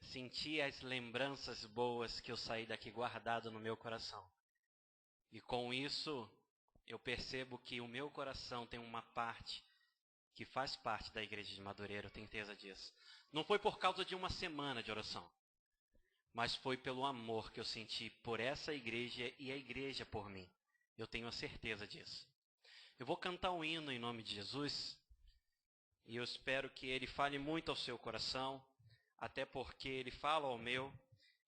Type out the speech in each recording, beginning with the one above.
Senti as lembranças boas que eu saí daqui guardado no meu coração. E com isso, eu percebo que o meu coração tem uma parte que faz parte da igreja de Madureira, eu tenho certeza disso. Não foi por causa de uma semana de oração, mas foi pelo amor que eu senti por essa igreja e a igreja por mim. Eu tenho a certeza disso. Eu vou cantar um hino em nome de Jesus, e eu espero que ele fale muito ao seu coração, até porque ele fala ao meu,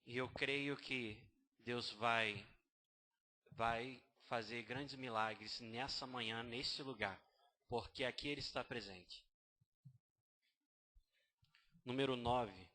e eu creio que Deus vai fazer grandes milagres nessa manhã, neste lugar, porque aqui Ele está presente. Número 9.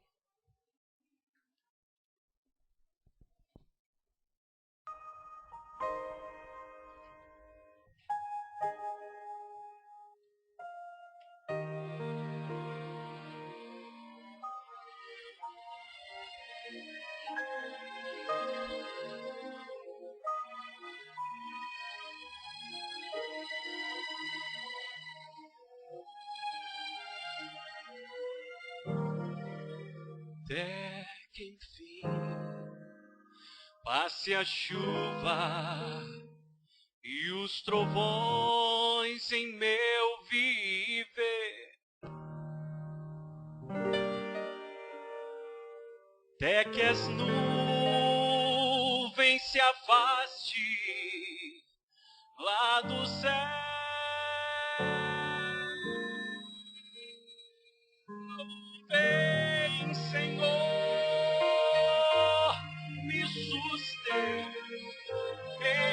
Até que enfim passe a chuva e os trovões em meu viver, até que as nuvens se afaste lá do céu. Vem, Senhor, me sustém,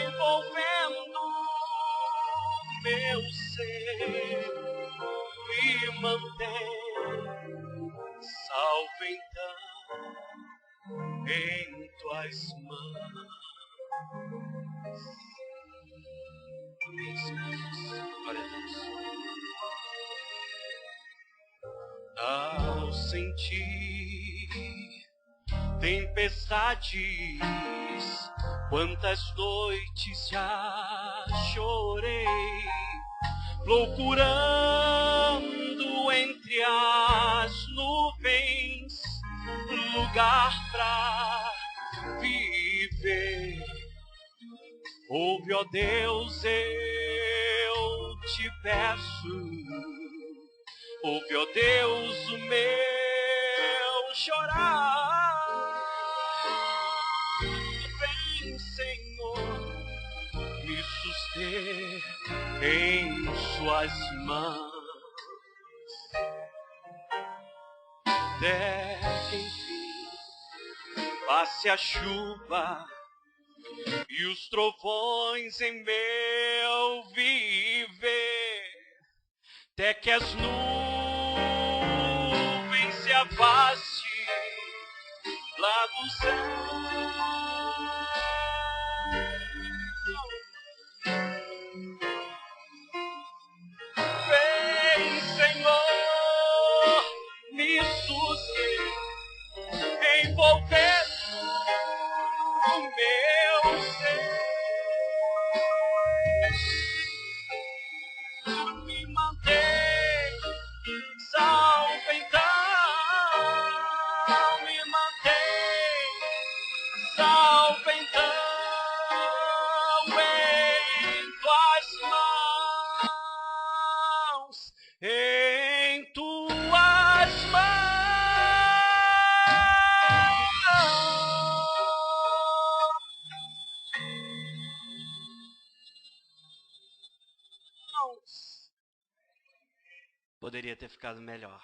envolvendo meu ser, me mantém salvo então em tuas mãos. Glória a Deus. Ao sentir tempestades, quantas noites já chorei, procurando entre as nuvens lugar pra viver. Ouve, ó Deus, eu te peço. Ouve, ó Deus, o meu chorar. Vem, Senhor, me suster em suas mãos. Até que enfim passe a chuva e os trovões em meu viver, até que as nuvens se afastem lá do céu. Vem, Senhor, me sustém, envolvendo o meu ser, me mantém salvo então, me mantém salvo então em tuas mãos, em tuas mãos. Poderia ter ficado melhor,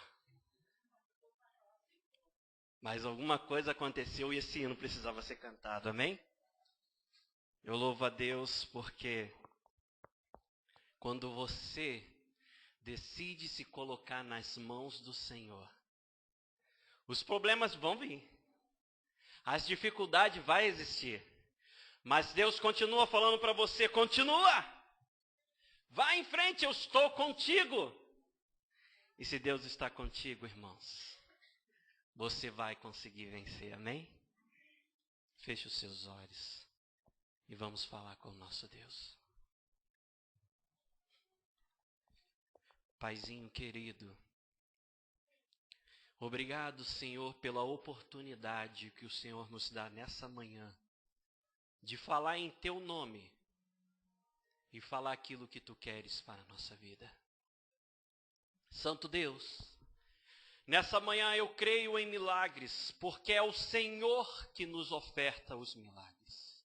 mas alguma coisa aconteceu e esse hino precisava ser cantado, amém? Eu louvo a Deus porque quando você decide se colocar nas mãos do Senhor, os problemas vão vir, as dificuldades vão existir, mas Deus continua falando para você: continua, vá em frente, eu estou contigo. E se Deus está contigo, irmãos, você vai conseguir vencer, amém? Feche os seus olhos e vamos falar com o nosso Deus. Paizinho querido, Obrigado, Senhor, pela oportunidade que o Senhor nos dá nessa manhã de falar em Teu nome e falar aquilo que Tu queres para a nossa vida. Santo Deus, nessa manhã eu creio em milagres, porque é o Senhor que nos oferta os milagres.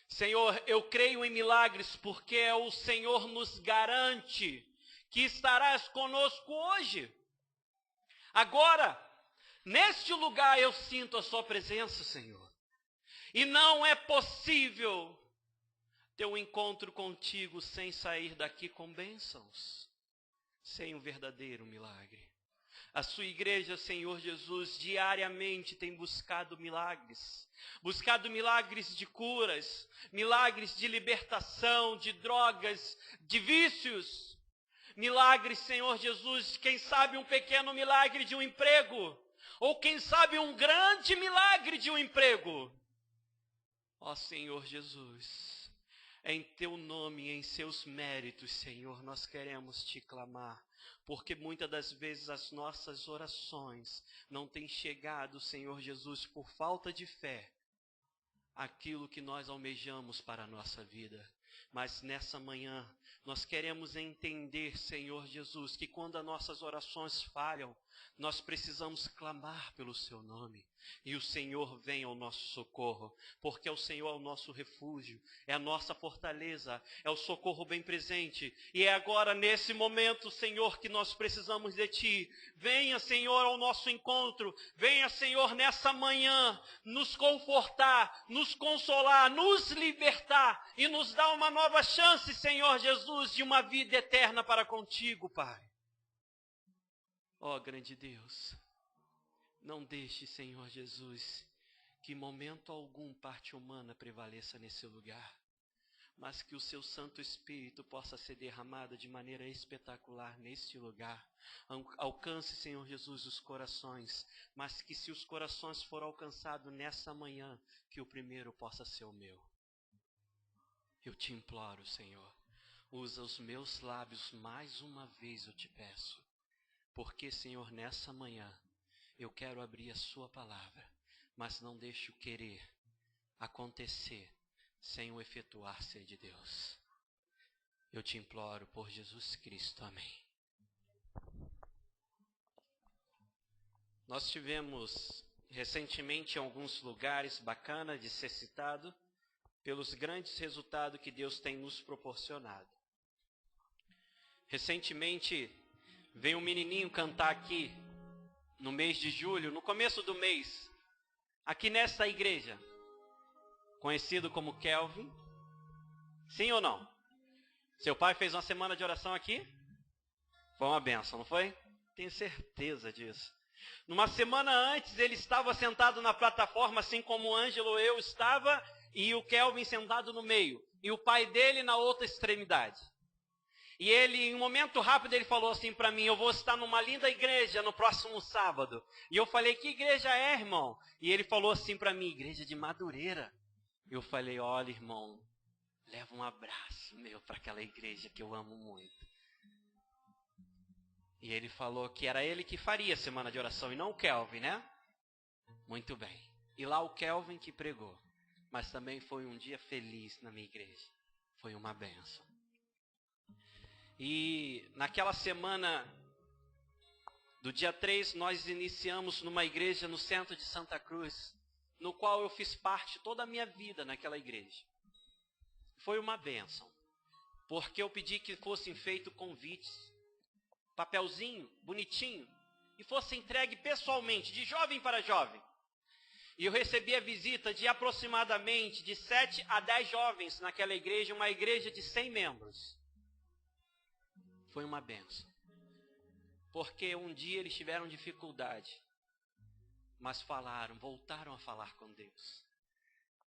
Senhor, eu creio em milagres, porque é o Senhor nos garante que estarás conosco hoje. Agora, neste lugar eu sinto a Sua presença, Senhor. E não é possível ter um encontro contigo sem sair daqui com bênçãos, sem um verdadeiro milagre. A Sua igreja, Senhor Jesus, diariamente tem buscado milagres de curas, milagres de libertação, de drogas, de vícios. Milagres, Senhor Jesus, quem sabe um pequeno milagre de um emprego, ou quem sabe um grande milagre de um emprego. Ó Senhor Jesus, em Teu nome e em Seus méritos, Senhor, nós queremos Te clamar, porque muitas das vezes as nossas orações não têm chegado, Senhor Jesus, por falta de fé, aquilo que nós almejamos para a nossa vida. Mas nessa manhã, nós queremos entender, Senhor Jesus, que quando as nossas orações falham, nós precisamos clamar pelo Seu nome. E o Senhor vem ao nosso socorro, porque o Senhor é o nosso refúgio, é a nossa fortaleza, é o socorro bem presente. E é agora, nesse momento, Senhor, que nós precisamos de Ti. Venha, Senhor, ao nosso encontro. Venha, Senhor, nessa manhã, nos confortar, nos consolar, nos libertar e nos dar uma nova chance, Senhor Jesus, de uma vida eterna para contigo, Pai. Ó grande Deus, não deixe, Senhor Jesus, que momento algum parte humana prevaleça nesse lugar, mas que o Seu Santo Espírito possa ser derramado de maneira espetacular neste lugar. Alcance, Senhor Jesus, os corações, mas que se os corações forem alcançados nessa manhã, que o primeiro possa ser o meu. Eu Te imploro, Senhor, usa os meus lábios mais uma vez, eu Te peço, porque, Senhor, nessa manhã, eu quero abrir a Sua palavra, mas não deixe o querer acontecer sem o efetuar-se de Deus. Eu Te imploro por Jesus Cristo. Amém. Nós tivemos recentemente em alguns lugares bacana de ser citado pelos grandes resultados que Deus tem nos proporcionado. Recentemente veio um menininho cantar aqui no mês de julho, no começo do mês, aqui nesta igreja, conhecido como Kelvin. Sim ou não? Seu pai fez uma semana de oração aqui? Foi uma bênção, não foi? Tenho certeza disso. Numa semana antes, ele estava sentado na plataforma, assim como o Ângelo eu estava, e o Kelvin sentado no meio, e o pai dele na outra extremidade. E ele, em um momento rápido, ele falou assim para mim: eu vou estar numa linda igreja no próximo sábado. E eu falei: que igreja é, irmão? E ele falou assim para mim: igreja de Madureira. Eu falei: olha, irmão, leva um abraço meu para aquela igreja que eu amo muito. E ele falou que era ele que faria a semana de oração e não o Kelvin, né? Muito bem. E lá o Kelvin que pregou. Mas também foi um dia feliz na minha igreja. Foi uma bênção. E naquela semana do dia 3, nós iniciamos numa igreja no centro de Santa Cruz, no qual eu fiz parte toda a minha vida naquela igreja. Foi uma bênção, porque eu pedi que fossem feitos convites, papelzinho, bonitinho, e fosse entregue pessoalmente, de jovem para jovem. E eu recebi a visita de aproximadamente de 7 a 10 jovens naquela igreja, uma igreja de 100 membros. Foi uma bênção. Porque um dia eles tiveram dificuldade, mas voltaram a falar com Deus.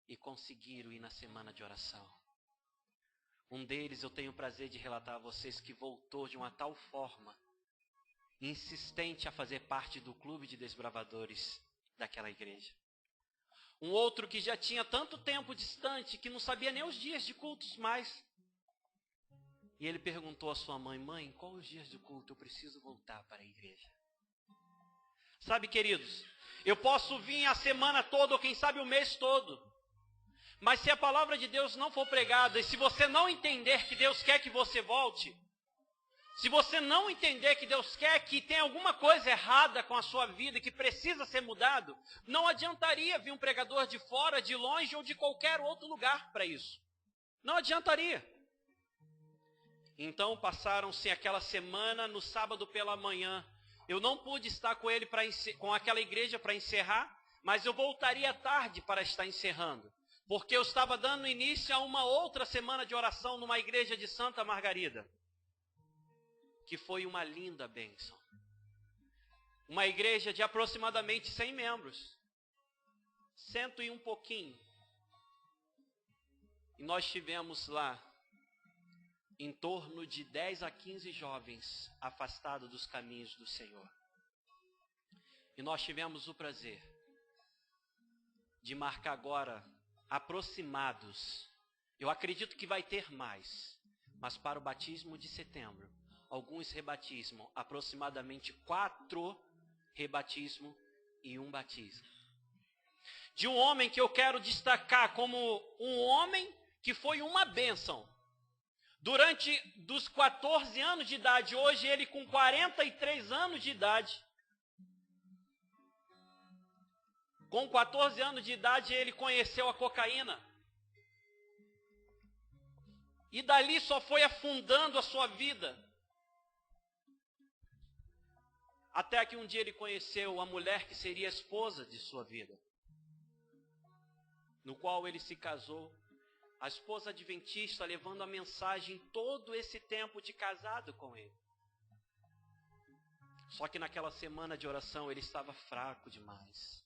E conseguiram ir na semana de oração. Um deles eu tenho o prazer de relatar a vocês que voltou de uma tal forma, insistente a fazer parte do clube de desbravadores daquela igreja. Um outro que já tinha tanto tempo distante que não sabia nem os dias de cultos mais. E ele perguntou à sua mãe: mãe, qual os dias de culto eu preciso voltar para a igreja? Sabe, queridos, eu posso vir a semana toda, ou quem sabe o mês todo, mas se a palavra de Deus não for pregada, e se você não entender que Deus quer que você volte, se você não entender que Deus quer que tem alguma coisa errada com a sua vida, que precisa ser mudado, não adiantaria vir um pregador de fora, de longe ou de qualquer outro lugar para isso. Não adiantaria. Então passaram-se aquela semana, no sábado pela manhã. Eu não pude estar com ele com aquela igreja para encerrar, mas eu voltaria tarde para estar encerrando, porque eu estava dando início a uma outra semana de oração numa igreja de Santa Margarida, que foi uma linda bênção. Uma igreja de aproximadamente 100 membros, 100 e um pouquinho. E nós tivemos lá em torno de 10 a 15 jovens afastados dos caminhos do Senhor. E nós tivemos o prazer de marcar agora, aproximados, eu acredito que vai ter mais, mas para o batismo de setembro, alguns rebatismos, aproximadamente 4 rebatismos e 1 batismo. De um homem que eu quero destacar como um homem que foi uma bênção. Durante dos 14 anos de idade, hoje ele com 43 anos de idade. Com 14 anos de idade ele conheceu a cocaína. E dali só foi afundando a sua vida. Até que um dia ele conheceu a mulher que seria a esposa de sua vida. No qual ele se casou. A esposa adventista levando a mensagem todo esse tempo de casado com ele. Só que naquela semana de oração ele estava fraco demais.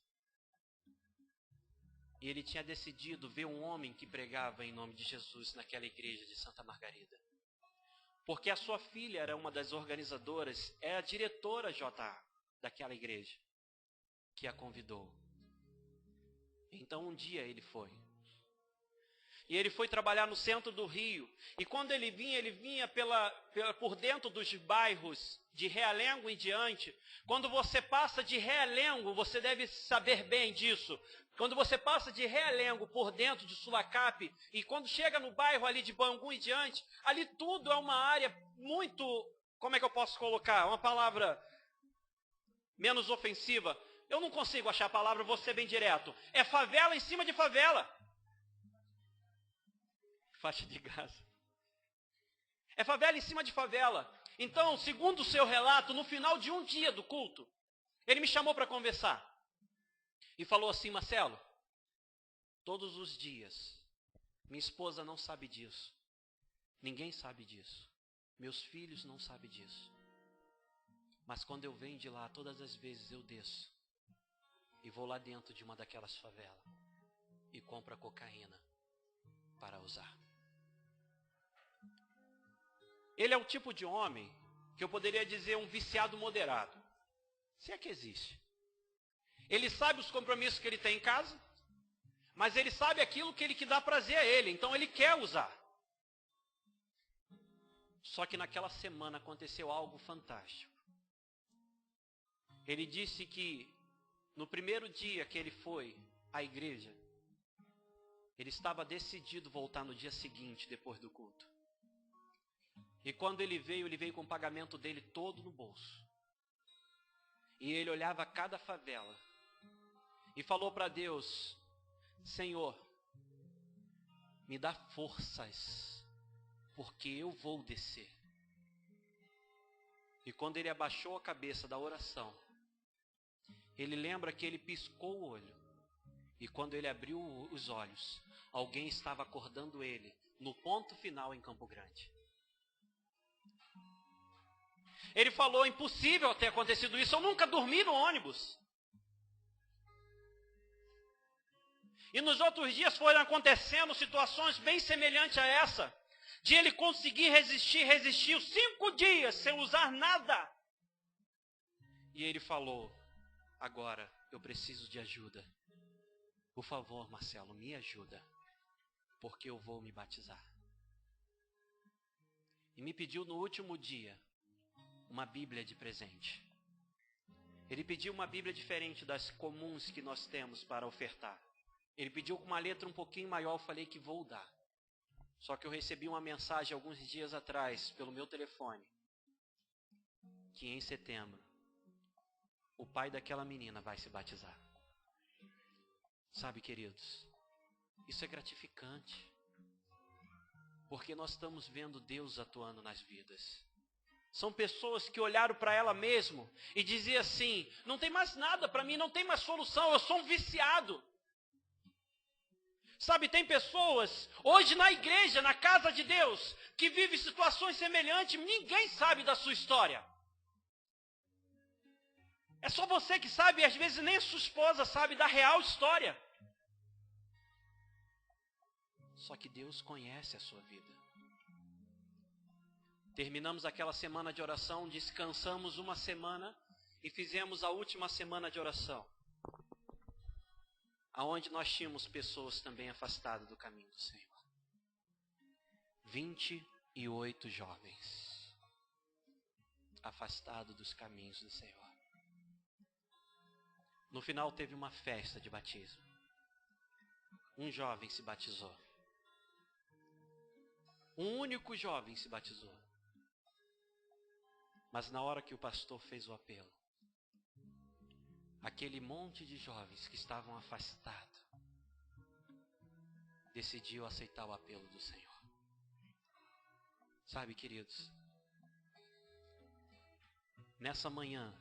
E ele tinha decidido ver um homem que pregava em nome de Jesus naquela igreja de Santa Margarida. Porque a sua filha era uma das organizadoras, é a diretora JA daquela igreja, que a convidou. Então um dia ele foi. E ele foi trabalhar no centro do Rio. E quando ele vinha por dentro dos bairros de Realengo em diante. Quando você passa de Realengo, você deve saber bem disso. Quando você passa de Realengo por dentro de Sulacap, e quando chega no bairro ali de Bangu em diante, ali tudo é uma área muito, como é que eu posso colocar? Uma palavra menos ofensiva. Eu não consigo achar a palavra, vou ser bem direto. É favela em cima de favela. Faixa de Gaza. É favela em cima de favela. Então, segundo o seu relato, no final de um dia do culto, ele me chamou para conversar. E falou assim: Marcelo, todos os dias, minha esposa não sabe disso. Ninguém sabe disso. Meus filhos não sabem disso. Mas quando eu venho de lá, todas as vezes eu desço. E vou lá dentro de uma daquelas favelas. E compro a cocaína para usar. Ele é o tipo de homem que eu poderia dizer um viciado moderado. Se é que existe. Ele sabe os compromissos que ele tem em casa, mas ele sabe aquilo que dá prazer a ele, então ele quer usar. Só que naquela semana aconteceu algo fantástico. Ele disse que no primeiro dia que ele foi à igreja, ele estava decidido voltar no dia seguinte, depois do culto. E quando ele veio com o pagamento dele todo no bolso. E ele olhava cada favela e falou para Deus: Senhor, me dá forças, porque eu vou descer. E quando ele abaixou a cabeça da oração, ele lembra que ele piscou o olho. E quando ele abriu os olhos, alguém estava acordando ele no ponto final em Campo Grande. Ele falou: impossível ter acontecido isso, eu nunca dormi no ônibus. E nos outros dias foram acontecendo situações bem semelhantes a essa, de ele conseguir resistiu 5 dias sem usar nada. E ele falou: agora eu preciso de ajuda. Por favor, Marcelo, me ajuda, porque eu vou me batizar. E me pediu no último dia uma Bíblia de presente. Ele pediu uma Bíblia diferente das comuns que nós temos para ofertar. Ele pediu com uma letra um pouquinho maior, eu falei que vou dar. Só que eu recebi uma mensagem alguns dias atrás, pelo meu telefone, que em setembro, o pai daquela menina vai se batizar. Sabe, queridos, isso é gratificante. Porque nós estamos vendo Deus atuando nas vidas. São pessoas que olharam para ela mesmo e diziam assim, não tem mais nada para mim, não tem mais solução, eu sou um viciado. Sabe, tem pessoas, hoje na igreja, na casa de Deus, que vivem situações semelhantes, ninguém sabe da sua história. É só você que sabe, e às vezes nem a sua esposa sabe da real história. Só que Deus conhece a sua vida. Terminamos aquela semana de oração, descansamos uma semana e fizemos a última semana de oração, aonde nós tínhamos pessoas também afastadas do caminho do Senhor. 28 jovens afastados dos caminhos do Senhor. No final teve uma festa de batismo. Um jovem se batizou. Um único jovem se batizou. Mas na hora que o pastor fez o apelo, aquele monte de jovens que estavam afastados decidiu aceitar o apelo do Senhor. Sabe, queridos, nessa manhã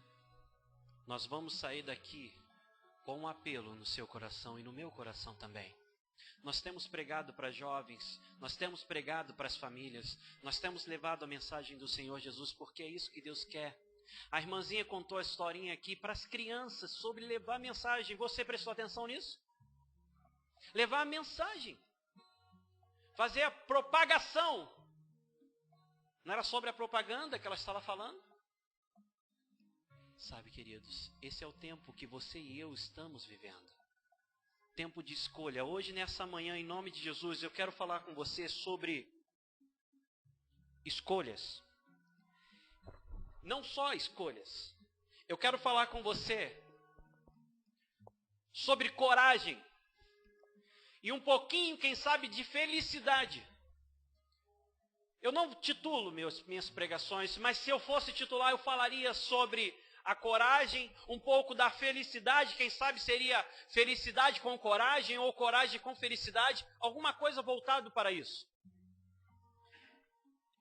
nós vamos sair daqui com um apelo no seu coração e no meu coração também. Nós temos pregado para jovens, nós temos pregado para as famílias, nós temos levado a mensagem do Senhor Jesus, porque é isso que Deus quer. A irmãzinha contou a historinha aqui para as crianças sobre levar a mensagem. Você prestou atenção nisso? Levar a mensagem. Fazer a propagação. Não era sobre a propaganda que ela estava falando? Sabe, queridos, esse é o tempo que você e eu estamos vivendo. Tempo de escolha. Hoje, nessa manhã, em nome de Jesus, eu quero falar com você sobre escolhas. Não só escolhas. Eu quero falar com você sobre coragem. E um pouquinho, quem sabe, de felicidade. Eu não titulo minhas pregações, mas se eu fosse titular, eu falaria sobre a coragem, um pouco da felicidade, quem sabe seria felicidade com coragem ou coragem com felicidade, alguma coisa voltado para isso.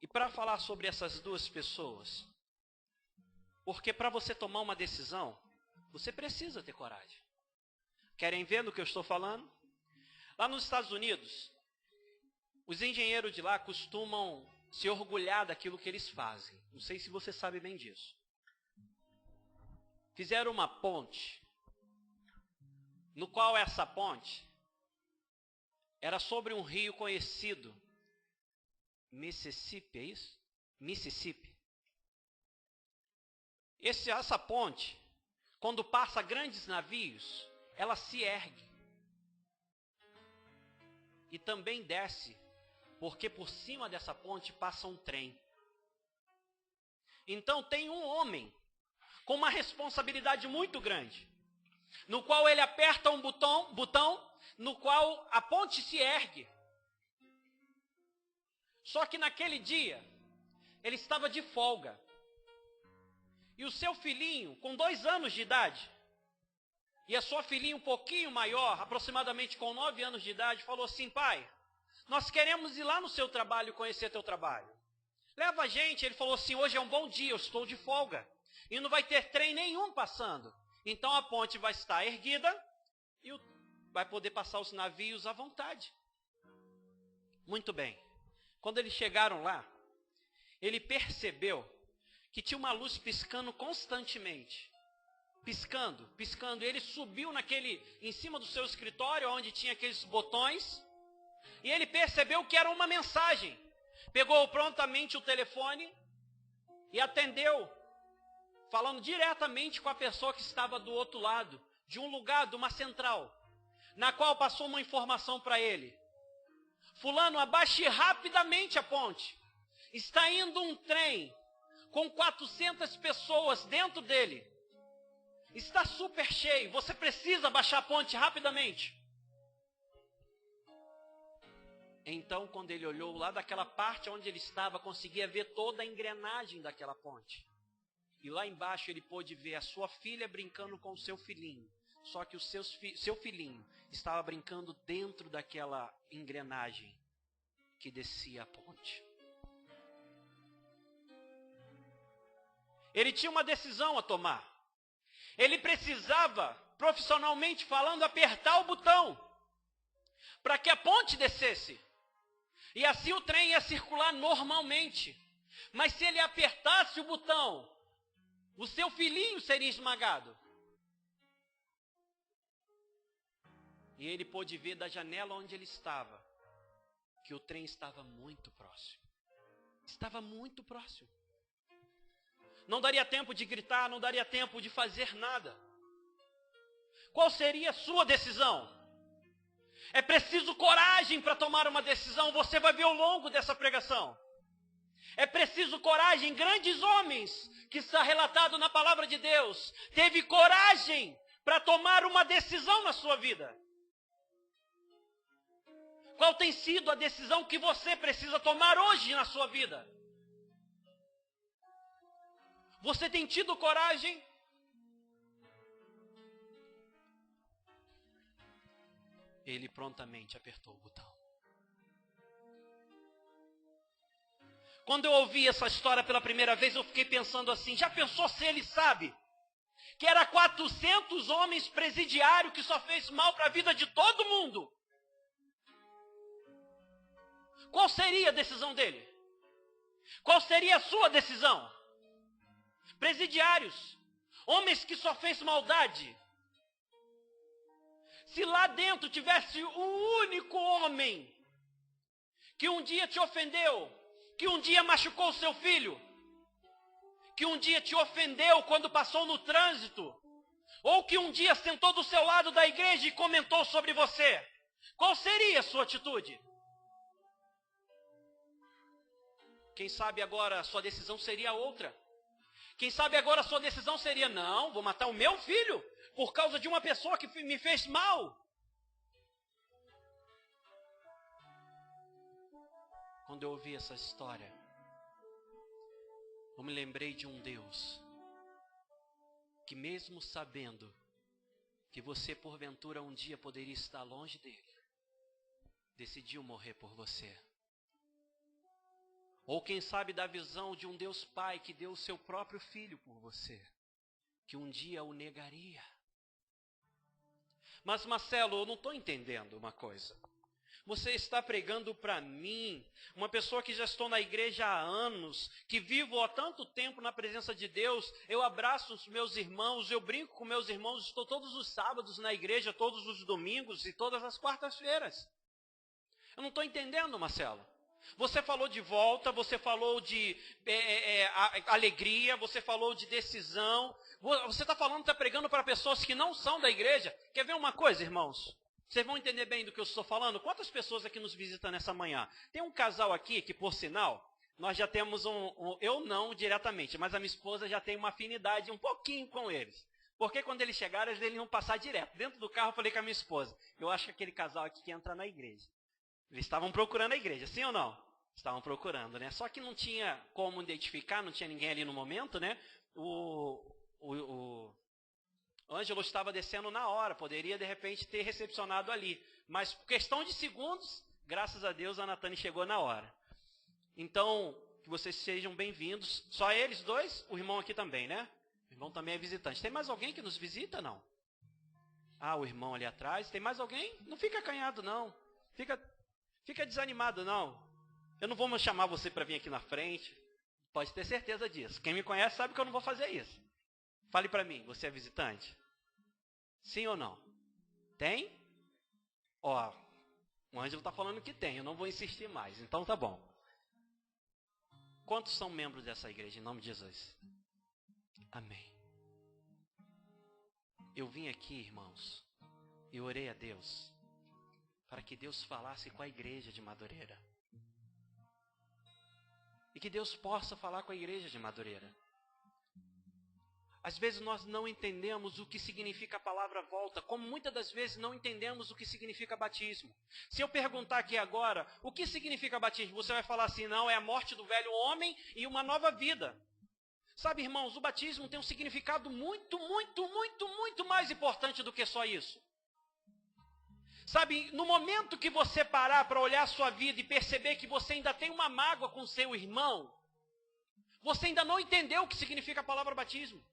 E para falar sobre essas duas pessoas, porque para você tomar uma decisão, você precisa ter coragem. Querem ver no que eu estou falando? Lá nos Estados Unidos, os engenheiros de lá costumam se orgulhar daquilo que eles fazem. Não sei se você sabe bem disso. Fizeram uma ponte, no qual essa ponte era sobre um rio conhecido, Mississippi, é isso? Mississippi. Essa ponte, quando passa grandes navios, ela se ergue. E também desce, porque por cima dessa ponte passa um trem. Então tem um homem com uma responsabilidade muito grande, no qual ele aperta um botão, no qual a ponte se ergue. Só que naquele dia, ele estava de folga. E o seu filhinho, com 2 anos de idade, e a sua filhinha um pouquinho maior, aproximadamente com 9 anos de idade, falou assim: pai, nós queremos ir lá no seu trabalho e conhecer teu trabalho. Leva a gente. Ele falou assim: hoje é um bom dia, eu estou de folga. E não vai ter trem nenhum passando. Então a ponte vai estar erguida e vai poder passar os navios à vontade. Muito bem. Quando eles chegaram lá, ele percebeu que tinha uma luz piscando constantemente. Piscando, piscando. Ele subiu em cima do seu escritório, onde tinha aqueles botões, e ele percebeu que era uma mensagem. Pegou prontamente o telefone e atendeu, falando diretamente com a pessoa que estava do outro lado, de um lugar, de uma central, na qual passou uma informação para ele. Fulano, abaixe rapidamente a ponte. Está indo um trem com 400 pessoas dentro dele. Está super cheio, você precisa baixar a ponte rapidamente. Então, quando ele olhou lá daquela parte onde ele estava, conseguia ver toda a engrenagem daquela ponte. E lá embaixo ele pôde ver a sua filha brincando com o seu filhinho. Só que o seu filhinho estava brincando dentro daquela engrenagem que descia a ponte. Ele tinha uma decisão a tomar. Ele precisava, profissionalmente falando, apertar o botão para que a ponte descesse. E assim o trem ia circular normalmente. Mas se ele apertasse o botão, o seu filhinho seria esmagado. E ele pôde ver da janela onde ele estava, que o trem estava muito próximo. Estava muito próximo. Não daria tempo de gritar, não daria tempo de fazer nada. Qual seria a sua decisão? É preciso coragem para tomar uma decisão, você vai ver ao longo dessa pregação. É preciso coragem, grandes homens, que está relatado na palavra de Deus, teve coragem para tomar uma decisão na sua vida. Qual tem sido a decisão que você precisa tomar hoje na sua vida? Você tem tido coragem? Ele prontamente apertou o botão. Quando eu ouvi essa história pela primeira vez, eu fiquei pensando assim, já pensou se ele sabe que era 400 homens presidiários que só fez mal para a vida de todo mundo? Qual seria a decisão dele? Qual seria a sua decisão? Presidiários, homens que só fez maldade. Se lá dentro tivesse um único homem que um dia te ofendeu, que um dia machucou o seu filho, que um dia te ofendeu quando passou no trânsito, ou que um dia sentou do seu lado da igreja e comentou sobre você, qual seria a sua atitude? Quem sabe agora a sua decisão seria outra. Quem sabe agora a sua decisão seria, não, vou matar o meu filho por causa de uma pessoa que me fez mal. Quando eu ouvi essa história, eu me lembrei de um Deus que, mesmo sabendo que você porventura um dia poderia estar longe dele, decidiu morrer por você. Ou quem sabe da visão de um Deus Pai que deu o seu próprio filho por você, que um dia o negaria. Mas Marcelo, eu não estou entendendo uma coisa. Você está pregando para mim, uma pessoa que já estou na igreja há anos, que vivo há tanto tempo na presença de Deus, eu abraço os meus irmãos, eu brinco com meus irmãos, estou todos os sábados na igreja, todos os domingos e todas as quartas-feiras. Eu não estou entendendo, Marcelo. Você falou de volta, você falou de alegria, você falou de decisão. Você está falando, está pregando para pessoas que não são da igreja. Quer ver uma coisa, irmãos? Vocês vão entender bem do que eu estou falando? Quantas pessoas aqui nos visitam nessa manhã? Tem um casal aqui que, por sinal, nós já temos eu não diretamente, mas a minha esposa já tem uma afinidade um pouquinho com eles. Porque quando eles chegaram, eles iam passar direto. Dentro do carro eu falei com a minha esposa, eu acho que aquele casal aqui que entra na igreja. Eles estavam procurando a igreja, sim ou não? Estavam procurando, né? Só que não tinha como identificar, não tinha ninguém ali no momento, né? O Ângelo estava descendo na hora, poderia de repente ter recepcionado ali. Mas por questão de segundos, graças a Deus, a Natane chegou na hora. Então, que vocês sejam bem-vindos. Só eles dois? O irmão aqui também, né? O irmão também é visitante. Tem mais alguém que nos visita, não? Ah, o irmão ali atrás. Tem mais alguém? Não fica acanhado, não. Fica desanimado, não. Eu não vou me chamar você para vir aqui na frente. Pode ter certeza disso. Quem me conhece sabe que eu não vou fazer isso. Fale para mim, você é visitante? Sim ou não? Tem? Ó, o Ângelo está falando que tem, eu não vou insistir mais. Então tá bom. Quantos são membros dessa igreja, em nome de Jesus? Amém. Eu vim aqui, irmãos, e orei a Deus para que Deus falasse com a igreja de Madureira. E que Deus possa falar com a igreja de Madureira. Às vezes nós não entendemos o que significa a palavra volta, como muitas das vezes não entendemos o que significa batismo. Se eu perguntar aqui agora, o que significa batismo? Você vai falar assim, não, é a morte do velho homem e uma nova vida. Sabe, irmãos, o batismo tem um significado muito, muito, muito, muito mais importante do que só isso. Sabe, no momento que você parar para olhar a sua vida e perceber que você ainda tem uma mágoa com seu irmão, você ainda não entendeu o que significa a palavra batismo.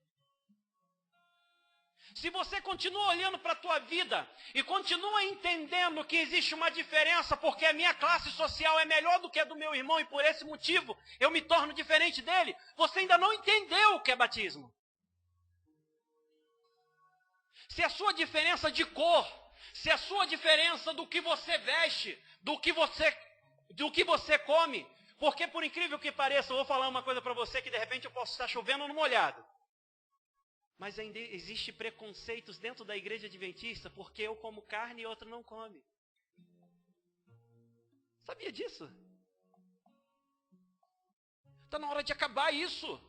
Se você continua olhando para a tua vida e continua entendendo que existe uma diferença porque a minha classe social é melhor do que a do meu irmão e por esse motivo eu me torno diferente dele, você ainda não entendeu o que é batismo. Se a sua diferença de cor, se a sua diferença do que você veste, do que você come, porque por incrível que pareça, eu vou falar uma coisa para você que de repente eu posso estar chovendo no molhado. Mas ainda existe preconceitos dentro da igreja adventista, porque eu como carne e outro não come. Sabia disso? Está na hora de acabar isso.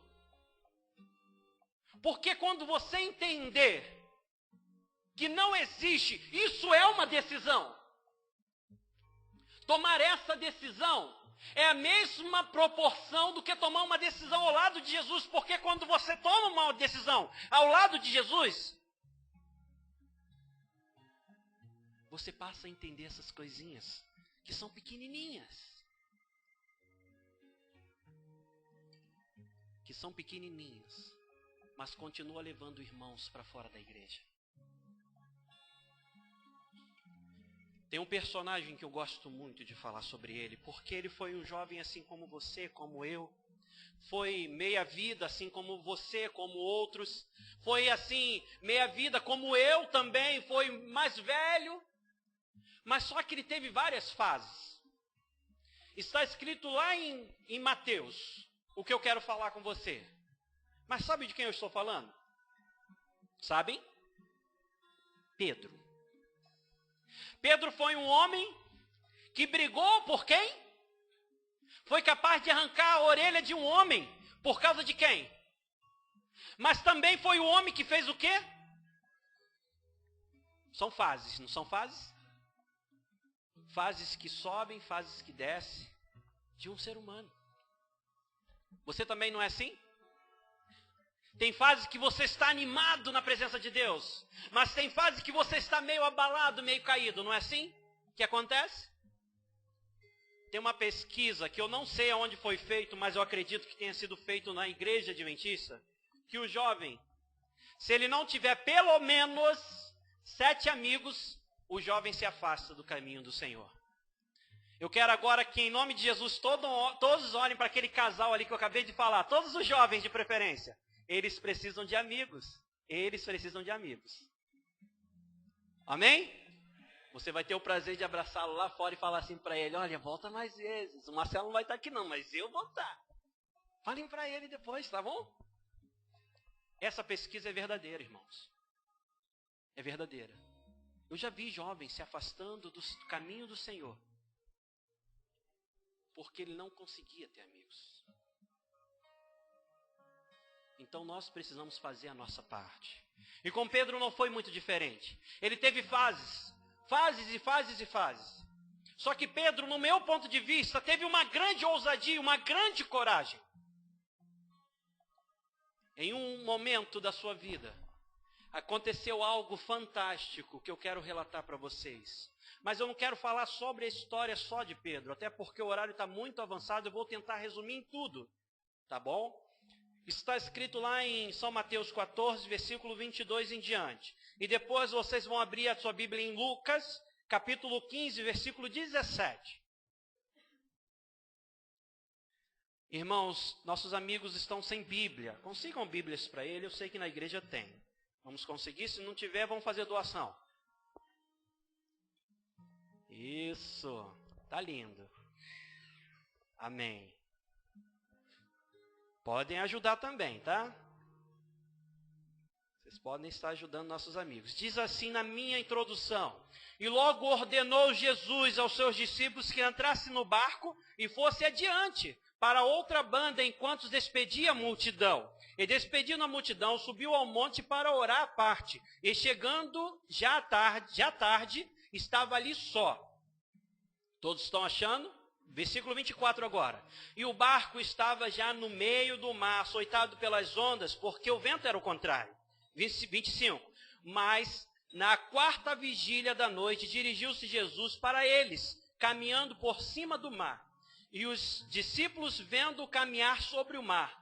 Porque quando você entender que não existe, isso é uma decisão. Tomar essa decisão é a mesma proporção do que tomar uma decisão ao lado de Jesus, porque quando você toma uma decisão ao lado de Jesus, você passa a entender essas coisinhas que são pequenininhas. Que são pequenininhas, mas continua levando irmãos para fora da igreja. Tem um personagem que eu gosto muito de falar sobre ele, porque ele foi um jovem assim como você, como eu. Foi meia vida assim como você, como outros. Foi assim, meia vida como eu também, foi mais velho. Mas só que ele teve várias fases. Está escrito lá em Mateus, o que eu quero falar com você. Mas sabe de quem eu estou falando? Sabem? Pedro. Pedro foi um homem que brigou por quem? Foi capaz de arrancar a orelha de um homem. Por causa de quem? Mas também foi o homem que fez o quê? São fases, não são fases? Fases que sobem, fases que descem de um ser humano. Você também não é assim? Tem fases que você está animado na presença de Deus, mas tem fases que você está meio abalado, meio caído, não é assim que acontece? Tem uma pesquisa que eu não sei aonde foi feito, mas eu acredito que tenha sido feito na igreja adventista, que o jovem, se ele não tiver pelo menos 7 amigos, o jovem se afasta do caminho do Senhor. Eu quero agora que em nome de Jesus todos olhem para aquele casal ali que eu acabei de falar, todos os jovens de preferência. Eles precisam de amigos. Eles precisam de amigos. Amém? Você vai ter o prazer de abraçá-lo lá fora e falar assim para ele, olha, volta mais vezes. O Marcelo não vai estar aqui não, mas eu vou estar. Falem para ele depois, tá bom? Essa pesquisa é verdadeira, irmãos. É verdadeira. Eu já vi jovens se afastando do caminho do Senhor, porque ele não conseguia ter amigos. Então nós precisamos fazer a nossa parte. E com Pedro não foi muito diferente. Ele teve fases. Fases e fases e fases. Só que Pedro, no meu ponto de vista, teve uma grande ousadia, uma grande coragem. Em um momento da sua vida, aconteceu algo fantástico que eu quero relatar para vocês. Mas eu não quero falar sobre a história só de Pedro, até porque o horário está muito avançado, eu vou tentar resumir em tudo. Tá bom? Está escrito lá em São Mateus 14, versículo 22 em diante. E depois vocês vão abrir a sua Bíblia em Lucas, capítulo 15, versículo 17. Irmãos, nossos amigos estão sem Bíblia. Consigam Bíblias para ele, eu sei que na igreja tem. Vamos conseguir, se não tiver, vamos fazer doação. Isso, tá lindo. Amém. Podem ajudar também, tá? Vocês podem estar ajudando nossos amigos. Diz assim na minha introdução. E logo ordenou Jesus aos seus discípulos que entrassem no barco e fosse adiante para outra banda enquanto despedia a multidão. E despedindo a multidão, subiu ao monte para orar à parte. E chegando já tarde, estava ali só. Todos estão achando? Versículo 24 agora. E o barco estava já no meio do mar, açoitado pelas ondas, porque o vento era o contrário. 25. Mas na quarta vigília da noite, dirigiu-se Jesus para eles, caminhando por cima do mar. E os discípulos, vendo-o caminhar sobre o mar,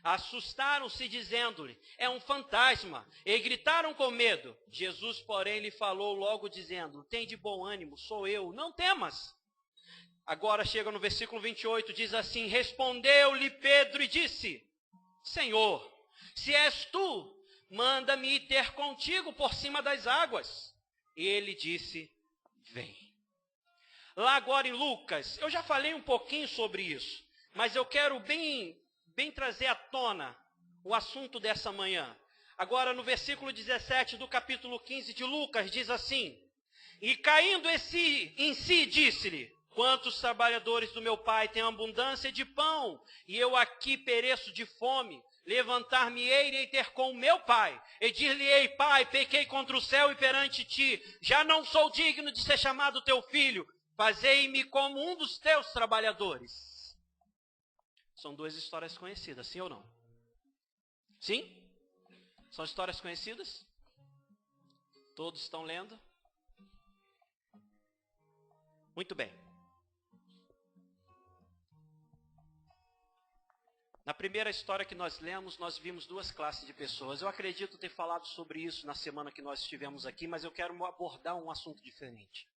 assustaram-se, dizendo-lhe, é um fantasma, e gritaram com medo. Jesus, porém, lhe falou logo, dizendo, tem de bom ânimo, sou eu, não temas. Agora chega no versículo 28, diz assim, respondeu-lhe Pedro e disse, Senhor, se és tu, manda-me ir ter contigo por cima das águas. E ele disse, vem. Lá agora em Lucas, eu já falei um pouquinho sobre isso, mas eu quero bem trazer à tona o assunto dessa manhã. Agora no versículo 17 do capítulo 15 de Lucas, diz assim, e caindo em si, disse-lhe, quantos trabalhadores do meu pai têm abundância de pão, e eu aqui pereço de fome, levantar-me-ei e ter com o meu pai, e dir-lhe-ei, pai, pequei contra o céu e perante ti, já não sou digno de ser chamado teu filho, fazei-me como um dos teus trabalhadores. São duas histórias conhecidas, sim ou não? Sim? São histórias conhecidas? Todos estão lendo? Muito bem. Na primeira história que nós lemos, nós vimos duas classes de pessoas. Eu acredito ter falado sobre isso na semana que nós estivemos aqui, mas eu quero abordar um assunto diferente.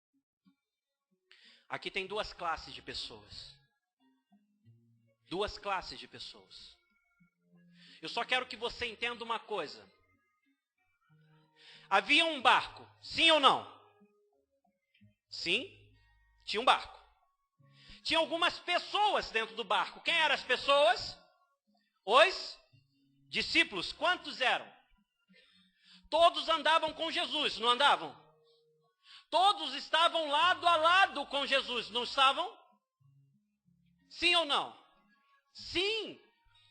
Aqui tem duas classes de pessoas. Duas classes de pessoas. Eu só quero que você entenda uma coisa. Havia um barco, sim ou não? Sim, tinha um barco. Tinha algumas pessoas dentro do barco. Quem eram as pessoas? Os discípulos. Quantos eram? Todos andavam com Jesus, não andavam? Todos estavam lado a lado com Jesus, não estavam? Sim ou não? Sim,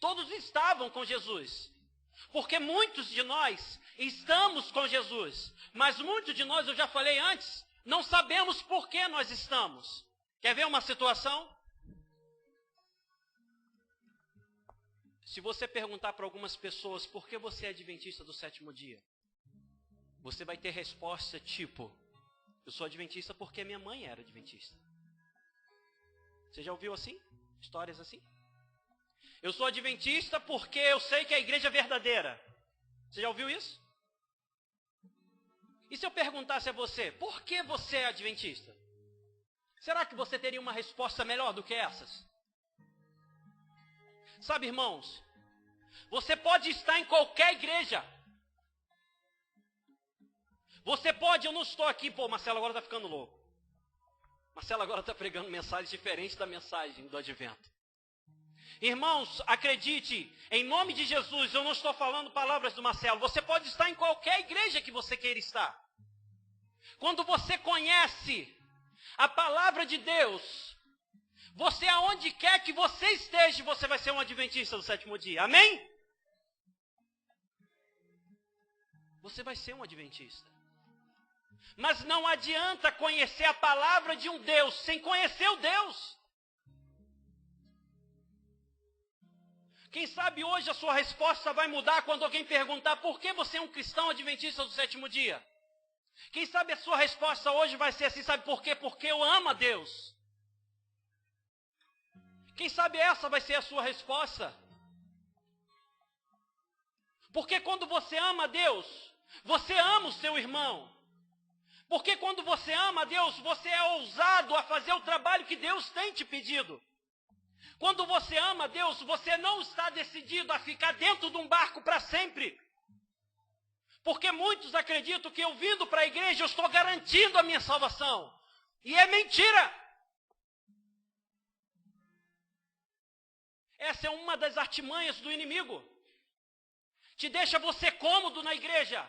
todos estavam com Jesus. Porque muitos de nós estamos com Jesus. Mas muitos de nós, eu já falei antes, não sabemos por que nós estamos. Quer ver uma situação? Se você perguntar para algumas pessoas por que você é adventista do sétimo dia, você vai ter resposta tipo, eu sou adventista porque minha mãe era adventista. Você já ouviu assim? Histórias assim? Eu sou adventista porque eu sei que a igreja é verdadeira. Você já ouviu isso? E se eu perguntasse a você, por que você é adventista? Será que você teria uma resposta melhor do que essas? Sabe, irmãos, você pode estar em qualquer igreja. Você pode, eu não estou aqui, Marcelo agora está ficando louco. Marcelo agora está pregando mensagens diferentes da mensagem do advento. Irmãos, acredite, em nome de Jesus, eu não estou falando palavras do Marcelo. Você pode estar em qualquer igreja que você queira estar. Quando você conhece a palavra de Deus, você aonde quer que você esteja, você vai ser um adventista do sétimo dia. Amém? Você vai ser um adventista. Mas não adianta conhecer a palavra de um Deus sem conhecer o Deus. Quem sabe hoje a sua resposta vai mudar quando alguém perguntar por que você é um cristão adventista do sétimo dia. Quem sabe a sua resposta hoje vai ser assim, sabe por quê? Porque eu amo a Deus. Quem sabe essa vai ser a sua resposta. Porque quando você ama a Deus, você ama o seu irmão. Porque quando você ama a Deus, você é ousado a fazer o trabalho que Deus tem te pedido. Quando você ama a Deus, você não está decidido a ficar dentro de um barco para sempre. Porque muitos acreditam que eu vindo para a igreja, eu estou garantindo a minha salvação. E é mentira. Essa é uma das artimanhas do inimigo. Te deixa você cômodo na igreja.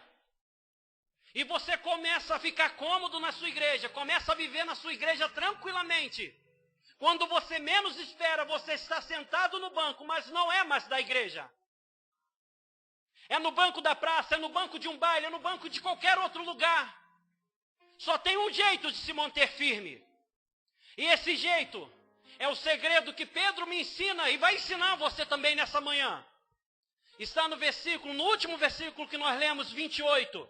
E você começa a ficar cômodo na sua igreja. Começa a viver na sua igreja tranquilamente. Quando você menos espera, você está sentado no banco, mas não é mais da igreja. É no banco da praça, é no banco de um baile, é no banco de qualquer outro lugar. Só tem um jeito de se manter firme. E esse jeito é o segredo que Pedro me ensina e vai ensinar você também nessa manhã. Está no último versículo que nós lemos, 28.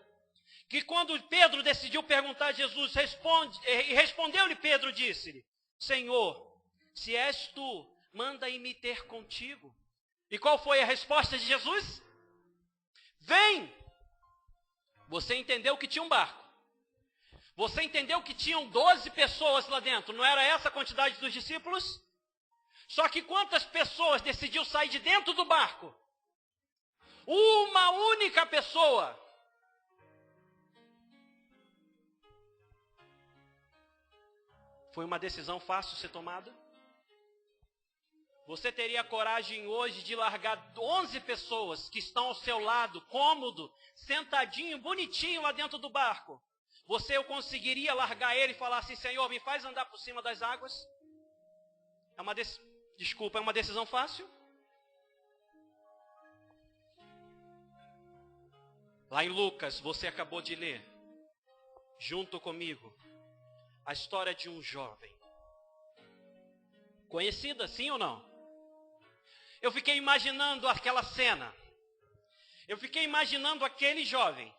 Que quando Pedro decidiu perguntar a Jesus, respondeu-lhe Pedro, disse-lhe: Senhor, se és tu, manda-me me ter contigo. E qual foi a resposta de Jesus? Vem! Você entendeu que tinha um barco. Você entendeu que tinham 12 pessoas lá dentro. Não era essa a quantidade dos discípulos? Só que quantas pessoas decidiu sair de dentro do barco? Uma única pessoa. Foi uma decisão fácil ser tomada? Você teria coragem hoje de largar 11 pessoas que estão ao seu lado, cômodo, sentadinho, bonitinho lá dentro do barco? Eu conseguiria largar ele e falar assim: Senhor, me faz andar por cima das águas? É uma decisão fácil? Lá em Lucas, você acabou de ler, junto comigo, a história de um jovem. Conhecida, sim ou não? Eu fiquei imaginando aquela cena. Eu fiquei imaginando aquele jovem,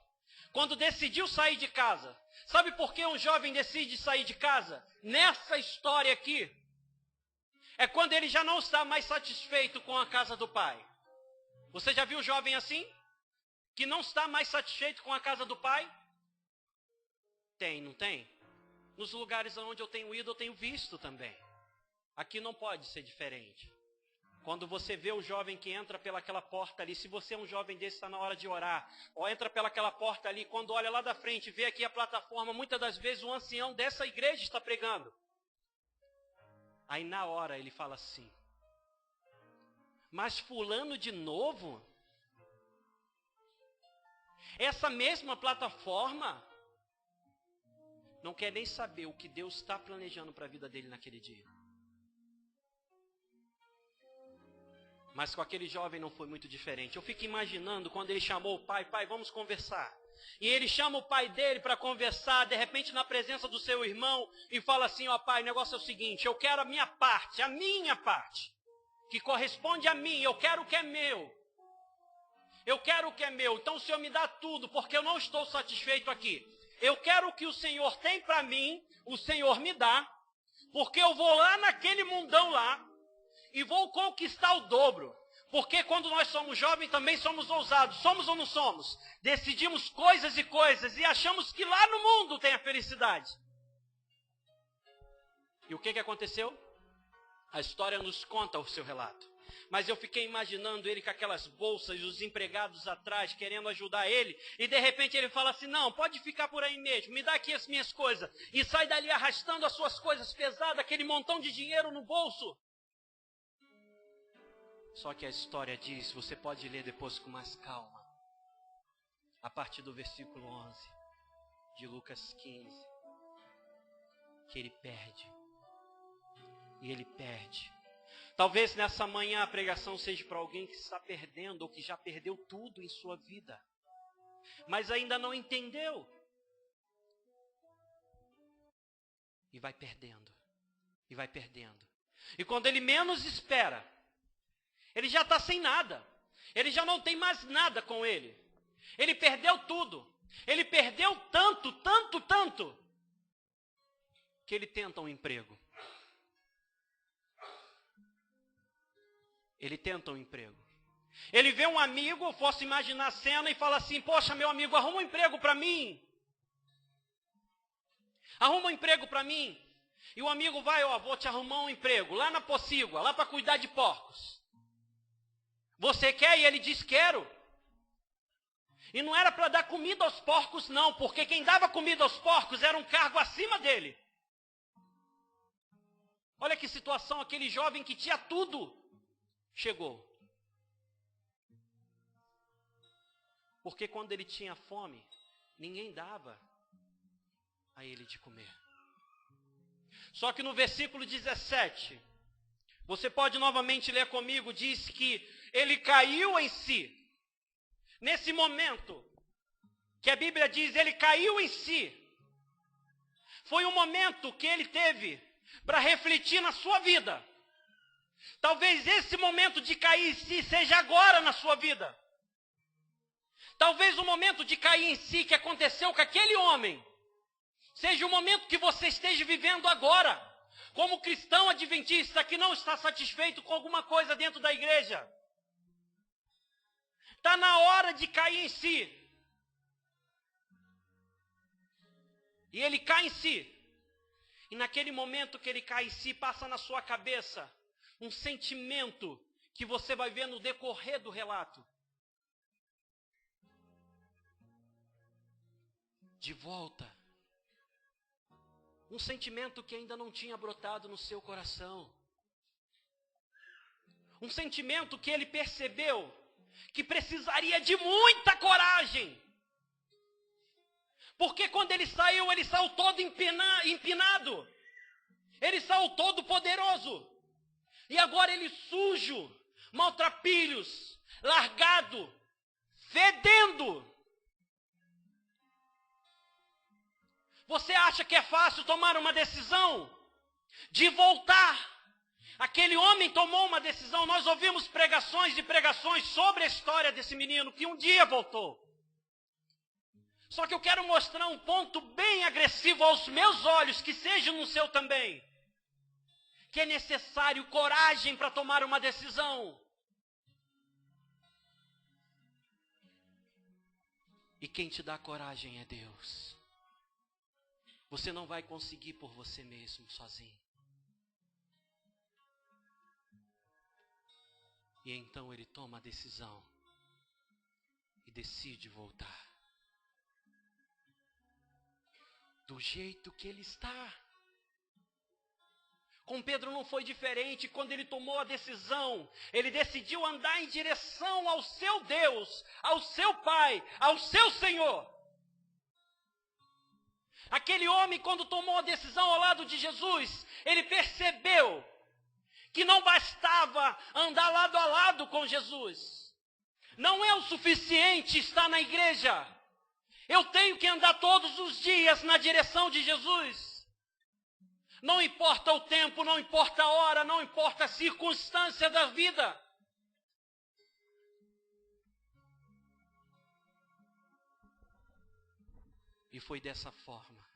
quando decidiu sair de casa. Sabe por que um jovem decide sair de casa? Nessa história aqui, é quando ele já não está mais satisfeito com a casa do pai. Você já viu jovem assim? Que não está mais satisfeito com a casa do pai? Tem, não tem? Nos lugares onde eu tenho ido, eu tenho visto também. Aqui não pode ser diferente. Quando você vê o jovem que entra pelaquela porta ali, se você é um jovem desse, está na hora de orar, ou entra pelaquela porta ali, quando olha lá da frente, vê aqui a plataforma, muitas das vezes o ancião dessa igreja está pregando. Aí na hora ele fala assim: mas fulano de novo? Essa mesma plataforma? Não quer nem saber o que Deus está planejando para a vida dele naquele dia. Mas com aquele jovem não foi muito diferente. Eu fico imaginando quando ele chamou o pai: pai, vamos conversar. E ele chama o pai dele para conversar, de repente na presença do seu irmão, e fala assim: ó pai, o negócio é o seguinte, eu quero a minha parte, que corresponde a mim, eu quero o que é meu. Eu quero o que é meu, então o Senhor me dá tudo, porque eu não estou satisfeito aqui. Eu quero o que o Senhor tem para mim, o Senhor me dá, porque eu vou lá naquele mundão lá, e vou conquistar o dobro. Porque quando nós somos jovens também somos ousados. Somos ou não somos? Decidimos coisas e coisas e achamos que lá no mundo tem a felicidade. E o que aconteceu? A história nos conta o seu relato. Mas eu fiquei imaginando ele com aquelas bolsas e os empregados atrás querendo ajudar ele. E de repente ele fala assim: não, pode ficar por aí mesmo, me dá aqui as minhas coisas. E sai dali arrastando as suas coisas pesadas, aquele montão de dinheiro no bolso. Só que a história diz, você pode ler depois com mais calma, a partir do versículo 11 de Lucas 15, que ele perde. E ele perde. Talvez nessa manhã a pregação seja para alguém que está perdendo ou que já perdeu tudo em sua vida, mas ainda não entendeu. E vai perdendo. E vai perdendo. E quando ele menos espera, ele já está sem nada. Ele já não tem mais nada com ele. Ele perdeu tudo. Ele perdeu tanto, tanto, tanto, que ele tenta um emprego. Ele tenta um emprego. Ele vê um amigo, eu posso imaginar a cena, e fala assim: poxa, meu amigo, arruma um emprego para mim. Arruma um emprego para mim. E o amigo vai: ó, vou te arrumar um emprego lá na Pocígua, lá para cuidar de porcos. Você quer? E ele diz: quero. E não era para dar comida aos porcos, não, porque quem dava comida aos porcos era um cargo acima dele. Olha que situação, aquele jovem que tinha tudo, chegou. Porque quando ele tinha fome, ninguém dava a ele de comer. Só que no versículo 17, você pode novamente ler comigo, diz que ele caiu em si. Nesse momento, que a Bíblia diz, ele caiu em si. Foi um momento que ele teve para refletir na sua vida. Talvez esse momento de cair em si seja agora na sua vida. Talvez o momento de cair em si que aconteceu com aquele homem seja o momento que você esteja vivendo agora, como cristão adventista que não está satisfeito com alguma coisa dentro da igreja. Está na hora de cair em si. E ele cai em si. E naquele momento que ele cai em si, passa na sua cabeça um sentimento que você vai ver no decorrer do relato. De volta. Um sentimento que ainda não tinha brotado no seu coração. Um sentimento que ele percebeu que precisaria de muita coragem. Porque quando ele saiu todo empinado. Ele saiu todo poderoso. E agora ele sujo, maltrapilhos, largado, fedendo. Você acha que é fácil tomar uma decisão de voltar? Aquele homem tomou uma decisão. Nós ouvimos pregações e pregações sobre a história desse menino que um dia voltou. Só que eu quero mostrar um ponto bem agressivo aos meus olhos, que seja no seu também. Que é necessário coragem para tomar uma decisão. E quem te dá coragem é Deus. Você não vai conseguir por você mesmo, sozinho. E então ele toma a decisão e decide voltar. Do jeito que ele está. Com Pedro não foi diferente. Quando ele tomou a decisão, ele decidiu andar em direção ao seu Deus, ao seu Pai, ao seu Senhor. Aquele homem, quando tomou a decisão ao lado de Jesus, ele percebeu que não bastava andar lado a lado com Jesus. Não é o suficiente estar na igreja. Eu tenho que andar todos os dias na direção de Jesus. Não importa o tempo, não importa a hora, não importa a circunstância da vida. E foi dessa forma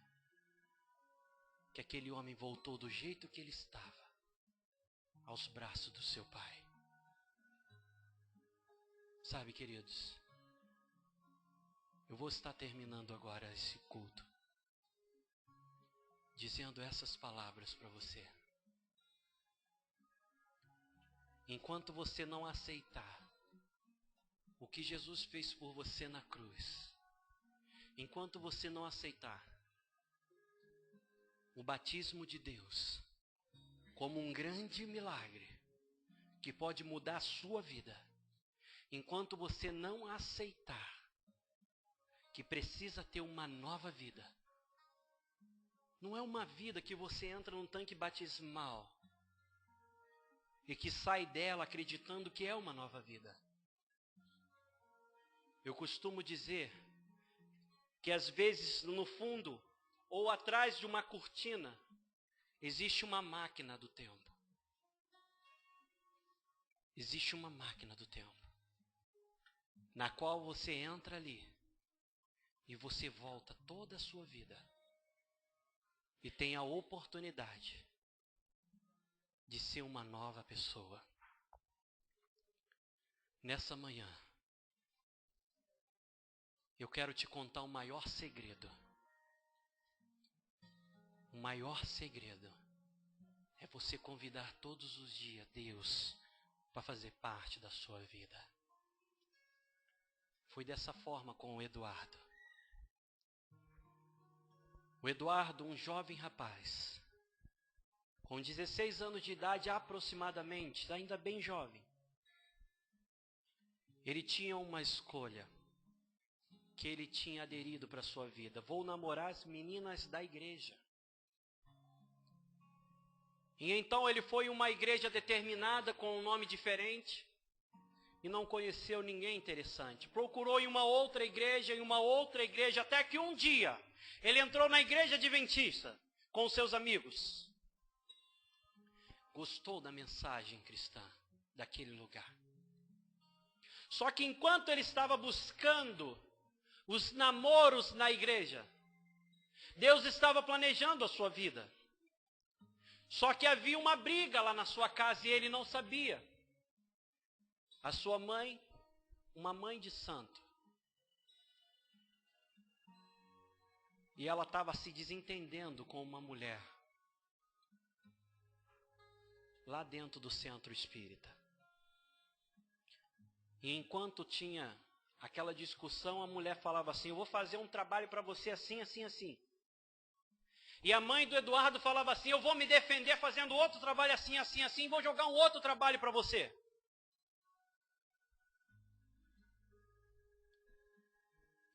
que aquele homem voltou do jeito que ele estava, aos braços do seu pai. Sabe, queridos, eu vou estar terminando agora esse culto, dizendo essas palavras para você. Enquanto você não aceitar o que Jesus fez por você na cruz, enquanto você não aceitar o batismo de Deus como um grande milagre que pode mudar a sua vida, enquanto você não aceitar que precisa ter uma nova vida, não é uma vida que você entra num tanque batismal e que sai dela acreditando que é uma nova vida. Eu costumo dizer que às vezes no fundo ou atrás de uma cortina existe uma máquina do tempo. Existe uma máquina do tempo, na qual você entra ali e você volta toda a sua vida e tem a oportunidade de ser uma nova pessoa. Nessa manhã, eu quero te contar o maior segredo. O maior segredo é você convidar todos os dias Deus para fazer parte da sua vida. Foi dessa forma com o Eduardo. O Eduardo, um jovem rapaz, com 16 anos de idade aproximadamente, ainda bem jovem, ele tinha uma escolha que ele tinha aderido para a sua vida. Vou namorar as meninas da igreja. E então ele foi em uma igreja determinada com um nome diferente e não conheceu ninguém interessante. Procurou em uma outra igreja, até que um dia ele entrou na igreja adventista com seus amigos. Gostou da mensagem cristã daquele lugar. Só que enquanto ele estava buscando os namoros na igreja, Deus estava planejando a sua vida. Só que havia uma briga lá na sua casa e ele não sabia. A sua mãe, uma mãe de santo, e ela estava se desentendendo com uma mulher lá dentro do centro espírita. E enquanto tinha aquela discussão, a mulher falava assim: eu vou fazer um trabalho para você assim, assim, assim. E a mãe do Eduardo falava assim: eu vou me defender fazendo outro trabalho assim, assim, assim, e vou jogar um outro trabalho para você.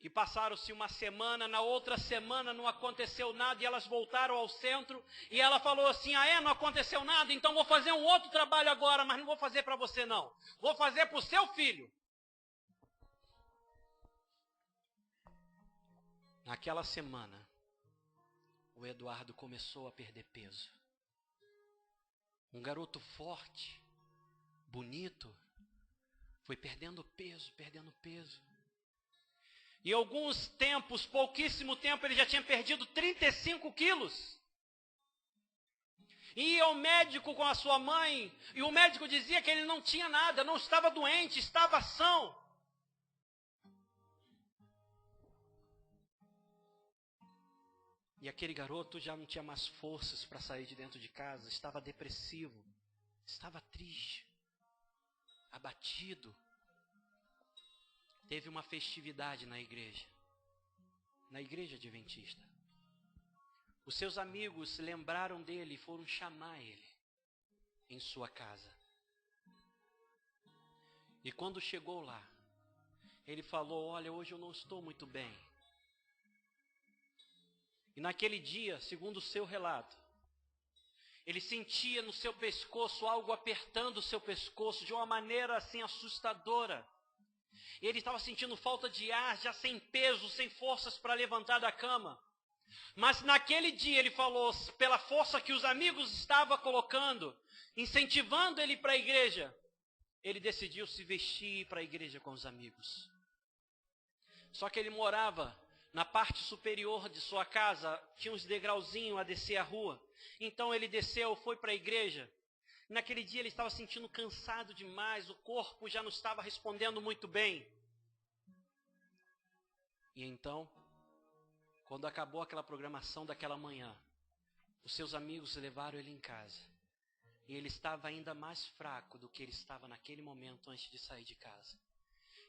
E passaram-se uma semana, na outra semana não aconteceu nada, e elas voltaram ao centro, e ela falou assim: não aconteceu nada, então vou fazer um outro trabalho agora, mas não vou fazer para você não, vou fazer para o seu filho. Naquela semana, o Eduardo começou a perder peso. Um garoto forte, bonito, foi perdendo peso, perdendo peso. E alguns tempos, pouquíssimo tempo, ele já tinha perdido 35 quilos. E ia ao médico com a sua mãe, e o médico dizia que ele não tinha nada, não estava doente, estava são. E aquele garoto já não tinha mais forças para sair de dentro de casa, estava depressivo, estava triste, abatido. Teve uma festividade na igreja adventista. Os seus amigos se lembraram dele e foram chamar ele em sua casa. E quando chegou lá, ele falou: olha, hoje eu não estou muito bem. E naquele dia, segundo o seu relato, ele sentia no seu pescoço algo apertando o seu pescoço de uma maneira assim assustadora. Ele estava sentindo falta de ar, já sem peso, sem forças para levantar da cama. Mas naquele dia ele falou, pela força que os amigos estavam colocando, incentivando ele para a igreja, ele decidiu se vestir para a igreja com os amigos. Só que ele morava na parte superior de sua casa, tinha uns degrauzinhos a descer a rua. Então ele desceu, foi para a igreja. Naquele dia ele estava sentindo cansado demais, o corpo já não estava respondendo muito bem. E então, quando acabou aquela programação daquela manhã, os seus amigos levaram ele em casa. E ele estava ainda mais fraco do que ele estava naquele momento antes de sair de casa.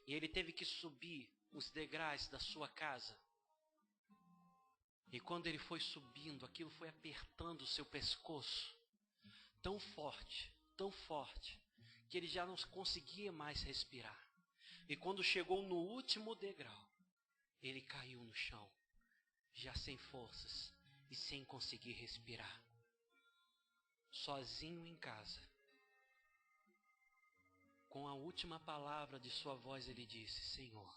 E ele teve que subir os degraus da sua casa. E quando ele foi subindo, aquilo foi apertando o seu pescoço. Tão forte, que ele já não conseguia mais respirar. E quando chegou no último degrau, ele caiu no chão, já sem forças e sem conseguir respirar. Sozinho em casa. Com a última palavra de sua voz, ele disse: Senhor,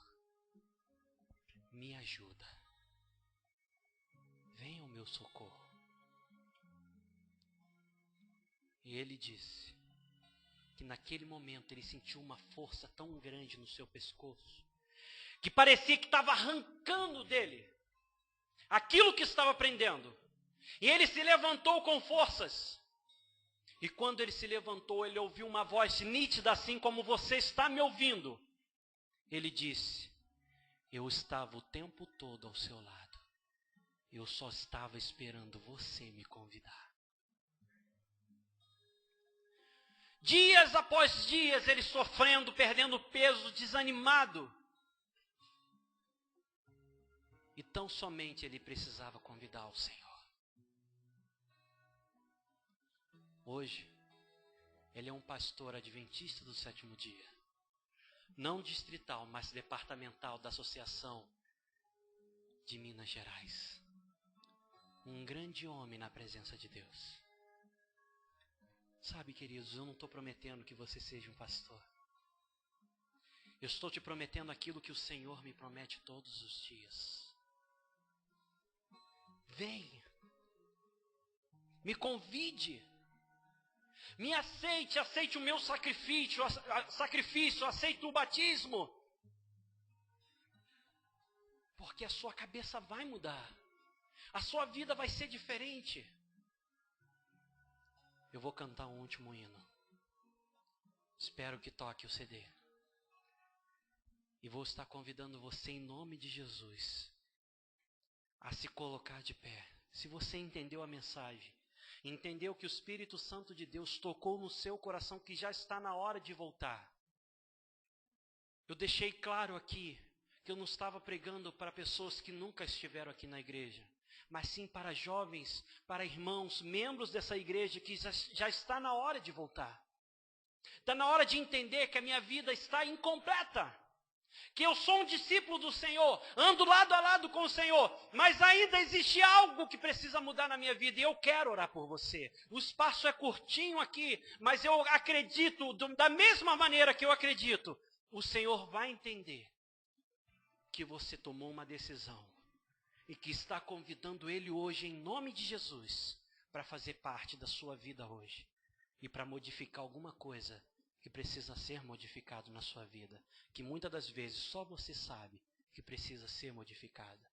me ajuda. Venha ao meu socorro. E ele disse que naquele momento ele sentiu uma força tão grande no seu pescoço, que parecia que estava arrancando dele aquilo que estava prendendo. E ele se levantou com forças. E quando ele se levantou, ele ouviu uma voz nítida, assim como você está me ouvindo. Ele disse: eu estava o tempo todo ao seu lado. Eu só estava esperando você me convidar. Dias após dias, ele sofrendo, perdendo peso, desanimado. E tão somente ele precisava convidar o Senhor. Hoje, ele é um pastor adventista do sétimo dia. Não distrital, mas departamental da Associação de Minas Gerais. Um grande homem na presença de Deus. Sabe, queridos, eu não estou prometendo que você seja um pastor. Eu estou te prometendo aquilo que o Senhor me promete todos os dias. Venha, me convide, me aceite, aceite o meu sacrifício, aceite o batismo. Porque a sua cabeça vai mudar, a sua vida vai ser diferente. Eu vou cantar um último hino. Espero que toque o CD. E vou estar convidando você em nome de Jesus a se colocar de pé. Se você entendeu a mensagem, entendeu que o Espírito Santo de Deus tocou no seu coração, que já está na hora de voltar. Eu deixei claro aqui que eu não estava pregando para pessoas que nunca estiveram aqui na igreja, mas sim para jovens, para irmãos, membros dessa igreja que já está na hora de voltar. Está na hora de entender que a minha vida está incompleta. Que eu sou um discípulo do Senhor, ando lado a lado com o Senhor, mas ainda existe algo que precisa mudar na minha vida e eu quero orar por você. O espaço é curtinho aqui, mas eu acredito, da mesma maneira que eu acredito, o Senhor vai entender que você tomou uma decisão e que está convidando Ele hoje, em nome de Jesus, para fazer parte da sua vida hoje e para modificar alguma coisa que precisa ser modificado na sua vida, que muitas das vezes só você sabe que precisa ser modificada.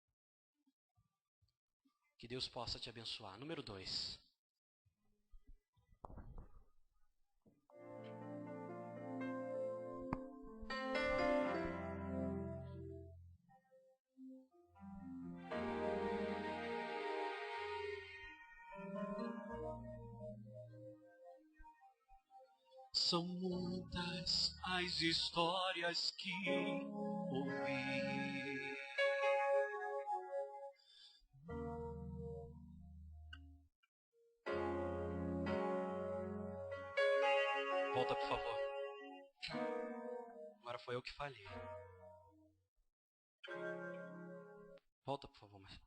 Que Deus possa te abençoar. Número 2. São muitas as histórias que ouvi. Volta, por favor. Agora foi eu que falhei. Volta, por favor, Marcelo.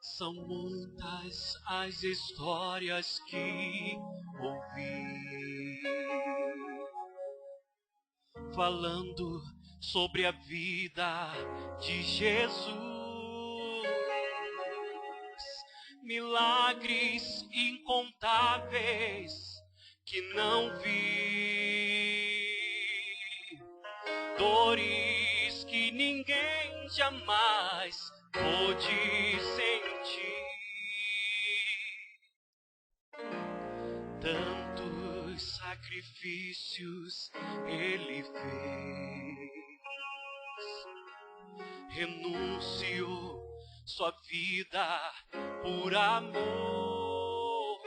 São muitas as histórias que ouvi, falando sobre a vida de Jesus, milagres incontáveis que não vi, dores que ninguém jamais pôde sentir. Tantos sacrifícios Ele fez, renunciou sua vida por amor,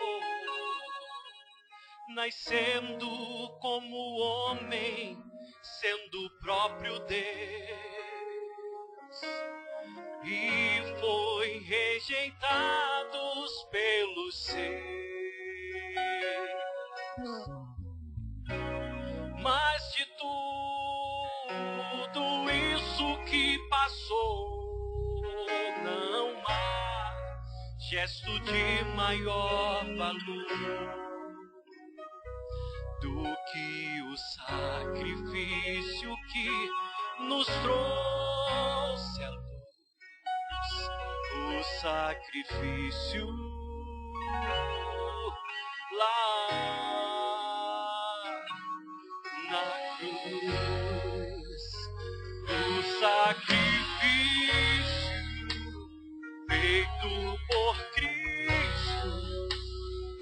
nascendo como homem, sendo o próprio Deus, e foi rejeitado pelos seus. Mas de tudo isso que passou, não há gesto de maior valor do que o sacrifício que nos trouxe a luz, o sacrifício lá na cruz, o sacrifício feito por Cristo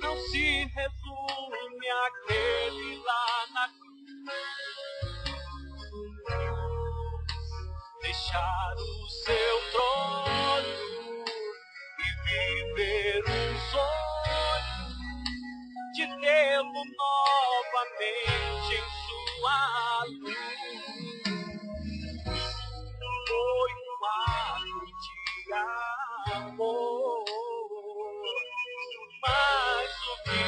não se resume àquele lá na cruz, deixar o seu trono e viver um sonho de tê-lo novamente em sua luz. Foi um ato de amor, mas o que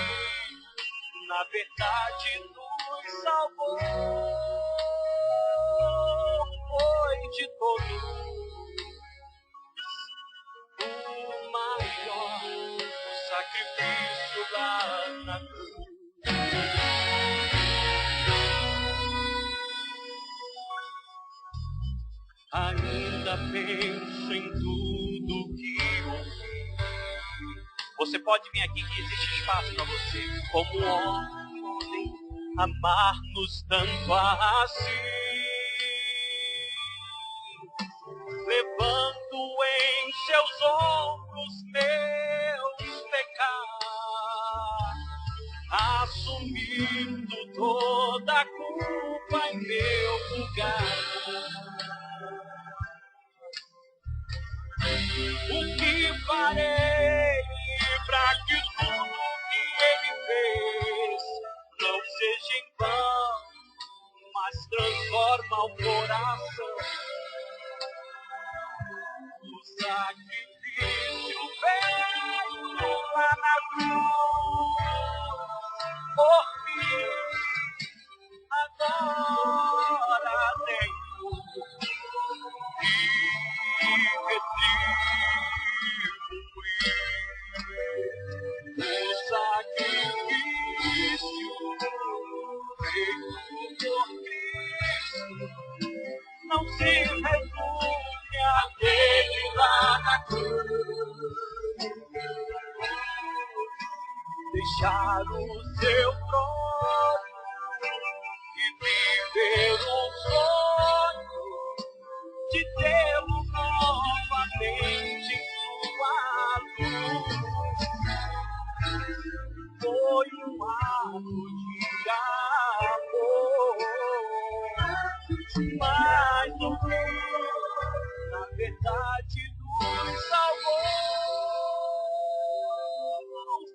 verdade nos salvou. Foi de todos o maior sacrifício lá na cruz. Ainda penso em tudo que ouvi. Você pode vir aqui que existe espaço para você. Como homens podem amar-nos tanto assim, levando em seus ombros meus pecados, assumindo toda a culpa em meu lugar. O que farei para que tudo que ele fez não seja em vão, mas transforma o coração? O sacrifício veio lá na cruz por mim. Agora tenho o sacrifício feito por Cristo não se resume àquele lá na cruz. Deixar o seu trono e viver um sonho de tê-lo novamente em sua luz. Foi um ato de amor, mas o que na verdade nos salvou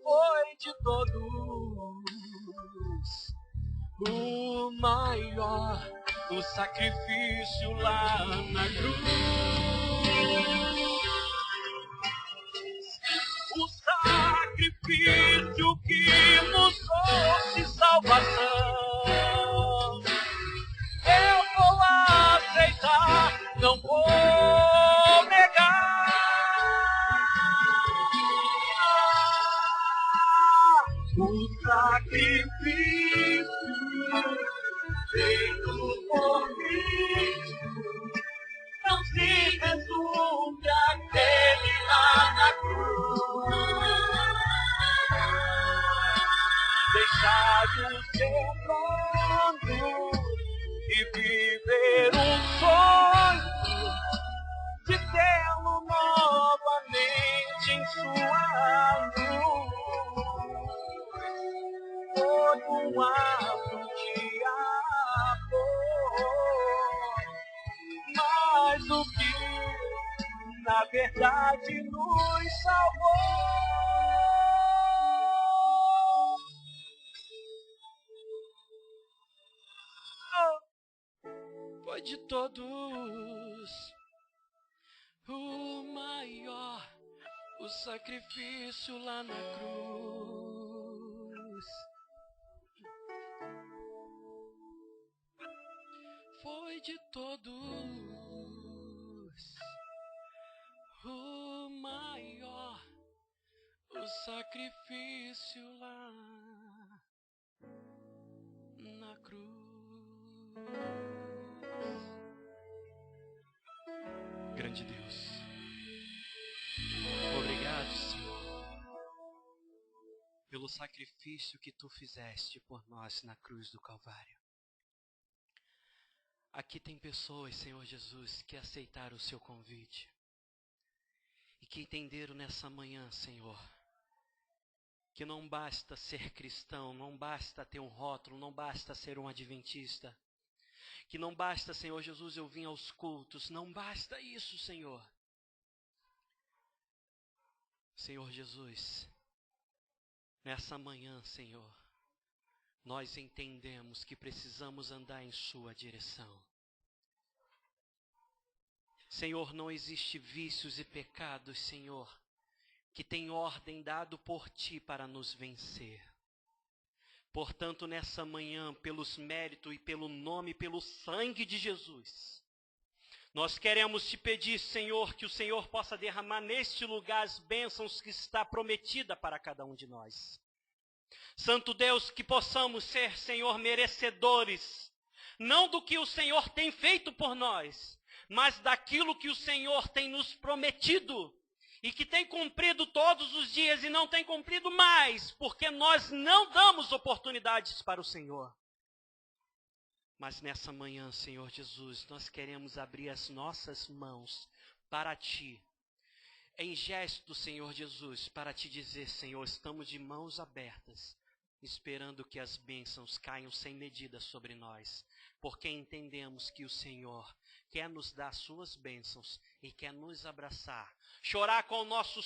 foi de todos o maior, o sacrifício lá na cruz. O sacrifício que nos trouxe salvação. Eu vou aceitar, não vou negar. O sacrifício feito por Cristo não se resume àquele lá na cruz. Deixar o seu trono e viver um sonho de tê-lo novamente em sua luz. Foi um ato de amor, mas o que na verdade nos salvou foi de todos o maior, o sacrifício lá na cruz. Foi de todos o maior, o sacrifício lá na cruz. Grande Deus, obrigado, Senhor, pelo sacrifício que Tu fizeste por nós na cruz do Calvário. Aqui tem pessoas, Senhor Jesus, que aceitaram o Seu convite e que entenderam nessa manhã, Senhor, que não basta ser cristão, não basta ter um rótulo, não basta ser um adventista, que não basta, Senhor Jesus, eu vim aos cultos, não basta isso, Senhor. Senhor Jesus, nessa manhã, Senhor, nós entendemos que precisamos andar em Sua direção. Senhor, não existe vícios e pecados, Senhor, que tem ordem dado por Ti para nos vencer. Portanto, nessa manhã, pelos méritos e pelo nome e pelo sangue de Jesus, nós queremos te pedir, Senhor, que o Senhor possa derramar neste lugar as bênçãos que está prometida para cada um de nós. Santo Deus, que possamos ser, Senhor, merecedores, não do que o Senhor tem feito por nós, mas daquilo que o Senhor tem nos prometido, e que tem cumprido todos os dias e não tem cumprido mais, porque nós não damos oportunidades para o Senhor. Mas nessa manhã, Senhor Jesus, nós queremos abrir as nossas mãos para Ti, em gesto, Senhor Jesus, para Te dizer, Senhor, estamos de mãos abertas, esperando que as bênçãos caiam sem medida sobre nós, porque entendemos que o Senhor quer nos dar suas bênçãos e quer nos abraçar, chorar com as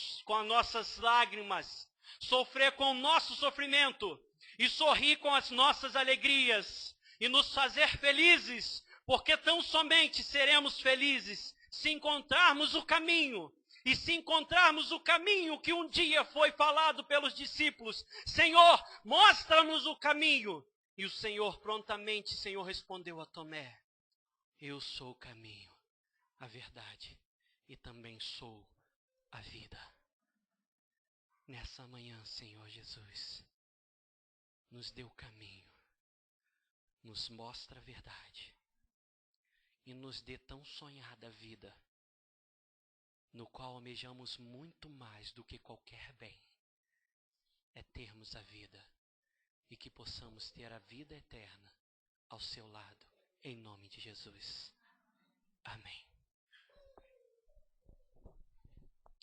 nossas lágrimas, sofrer com o nosso sofrimento e sorrir com as nossas alegrias e nos fazer felizes, porque tão somente seremos felizes se encontrarmos o caminho. E se encontrarmos o caminho que um dia foi falado pelos discípulos, Senhor, mostra-nos o caminho. E o Senhor prontamente, Senhor, respondeu a Tomé, eu sou o caminho, a verdade e também sou a vida. Nessa manhã, Senhor Jesus, nos dê o caminho, nos mostra a verdade e nos dê tão sonhada vida, no qual almejamos muito mais do que qualquer bem, é termos a vida e que possamos ter a vida eterna ao seu lado, em nome de Jesus. Amém.